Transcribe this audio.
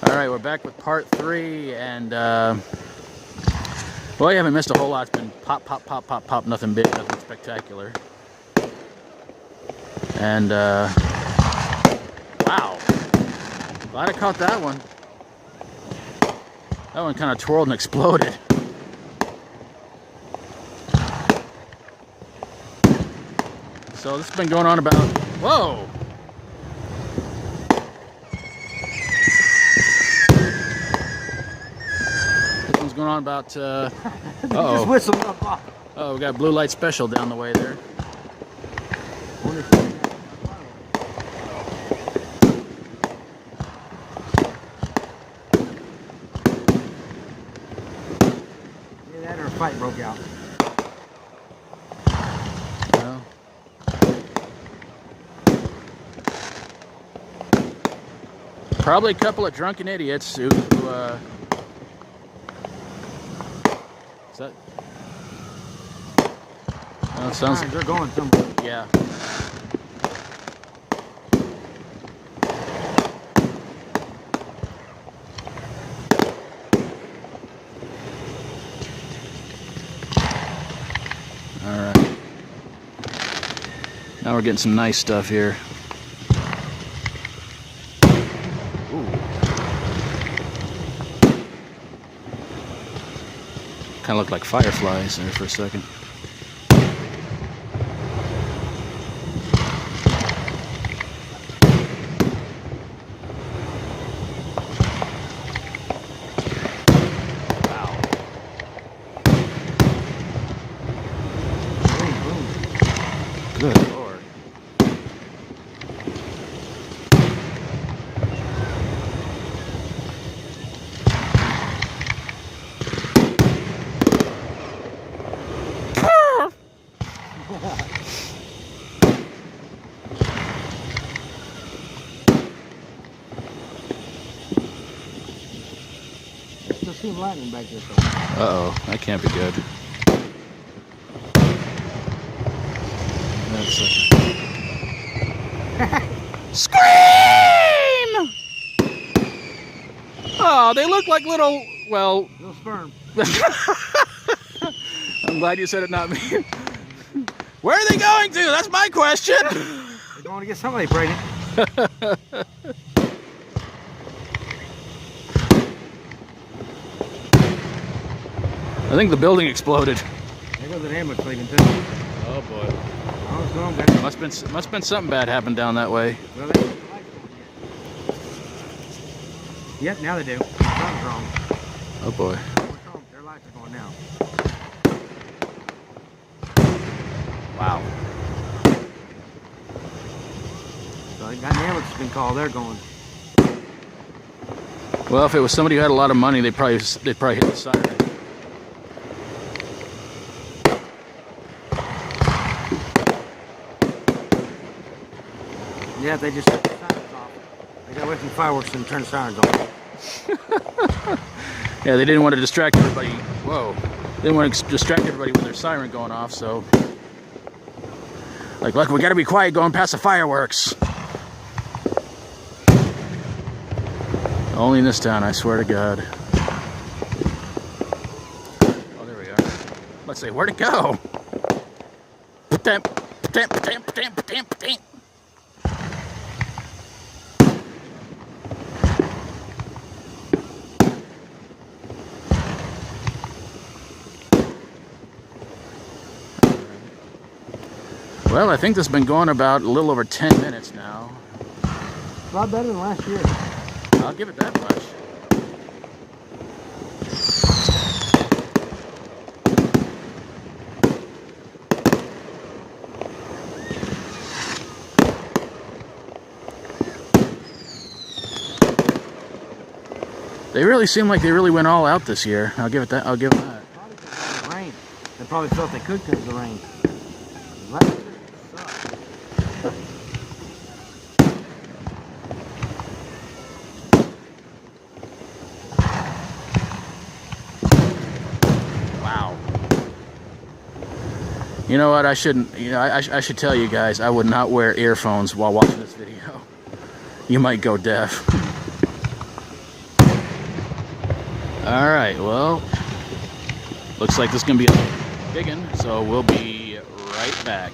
Alright, we're back with part 3, and well, you haven't missed a whole lot. It's been pop, pop, pop, pop, pop, nothing big, nothing spectacular. And wow, glad I caught that one. That one kind of twirled and exploded. So this has been going on about, whoa! Going on about Just whistle up off. Oh, we got blue light special down the way there. Yeah, that or a fight broke out. Well, probably a couple of drunken idiots who that? Oh, it sounds. They're going somewhere. Yeah. All right. Now we're getting some nice stuff here. Kind of look like fireflies there for a second. Wow. Good Lord. Still see lightning back there. Uh-oh, that can't be good. That's Scream! Oh, they look like little, well... Little sperm. I'm glad you said it, not me. Where are they going to? That's my question. They're going to get somebody pregnant. I think the building exploded. There goes an ambulance leaving too. Oh boy. Oh, it's going down. Must been something bad happened down that way. Well, they don't have the lights on yet. Yep, now they do. Something's wrong. Oh boy. Their lights are going now. Wow. So they got an ambulance been called. They're going. Well, if it was somebody who had a lot of money, they'd probably hit the siren. Yeah, they just turned the sirens off. They got away from fireworks and turned the sirens off. Yeah, they didn't want to distract everybody. Whoa. They didn't want to distract everybody with their siren going off, so... Like, look, we gotta be quiet going past the fireworks. Only in this town, I swear to God. Oh, there we are. Let's say, where'd it go? Well, I think this has been going about a little over 10 minutes now. A lot better than last year. I'll give it that much. They really seem like they really went all out this year. I'll give it that. I'll give them that. Probably because of the rain. They probably felt they could because of the rain. Wow. You know what? I shouldn't. You know, I should tell you guys. I would not wear earphones while watching this video. You might go deaf. All right, well, looks like this is gonna be a big one, so we'll be right back.